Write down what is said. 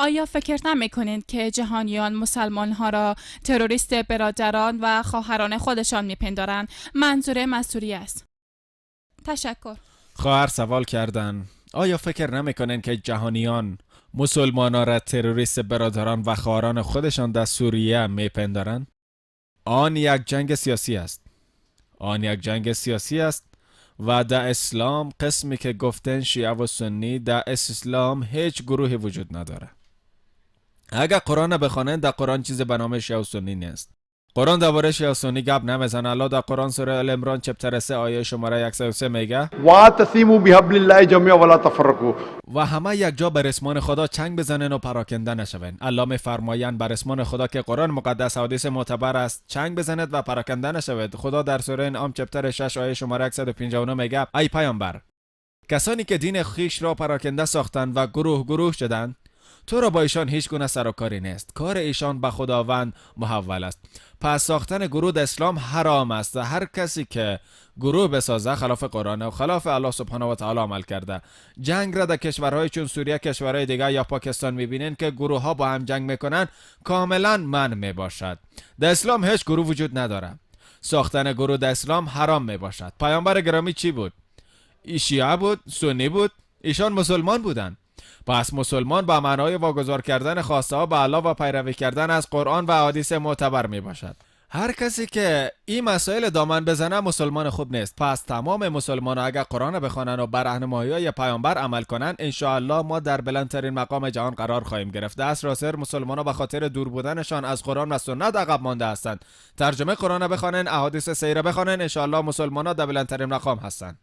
آیا فکر نمی‌کنید که جهانیان مسلمان‌ها را تروریست برادران و خواهران خودشان می‌پندارند؟ منظورم از سوریه است. تشکر. خواهر سوال کردن آیا فکر نمی‌کنین که جهانیان مسلمانان را تروریست برادران و خواهران خودشان در سوریه میپندارند؟ آن یک جنگ سیاسی است. و در اسلام قسمی که گفتن شیعه و سنی، در اسلام هیچ گروهی وجود نداره. اگر قرآن بخوانن در قرآن چیز به نام شیعه و سنی نیست. قرآن درباره شیعه و سنی گپ نمیزنه. الله در قرآن سوره ال عمران چپتر 3 آیه شماره 103 میگه واعتصموا بحبل الله جميعا ولا تفرقوا، و همه یک جا بر اسمان خدا چنگ بزنن و پراکنده نشوین. الله میفرمایند بر اسمان خدا که قرآن مقدس حدیث معتبر است چنگ بزنید و پراکنده نشوید. خدا در سوره انعام چپتر 6 آیه شماره 159 میگه ای پیامبر، کسانی که دین خویش را پراکنده ساختند و گروه شدند، تو را با ایشان هیچ گونه سر و کاری نیست. کار ایشان به خداوند محول است. پس ساختن گروه در اسلام حرام است. هر کسی که گروه بسازه خلاف قرآن و خلاف الله سبحانه و تعالی عمل کرده. جنگ را در کشورهای چون سوریه، کشورهای دیگه یا پاکستان میبینین که گروه ها با هم جنگ میکنن، کاملا منع میباشد. در اسلام هیچ گروه وجود نداره. ساختن گروه در اسلام حرام میباشد. پیامبر گرامی چی بود؟ شیعه بود، سنی بود، ایشان مسلمان بودند. پس مسلمان با معنای واگذار کردن خواسته ها به الله و پیروی کردن از قرآن و احادیث معتبر می باشد. هر کسی که این مسائل دامن بزنه مسلمان خوب نیست. پس تمام مسلمان ها اگر قرآن بخوانن و بر راهنمایی پیامبر عمل کنن، ان شاء الله ما در بلندترین مقام جهان قرار خواهیم گرفت. دست راستر مسلمان ها به خاطر دور بودنشان از قرآن و سنت عقب مانده هستند. ترجمه قرآن بخوانن، احادیث سیره بخوانن، ان شاء الله مسلمان ها در بلندترین مقام هستند.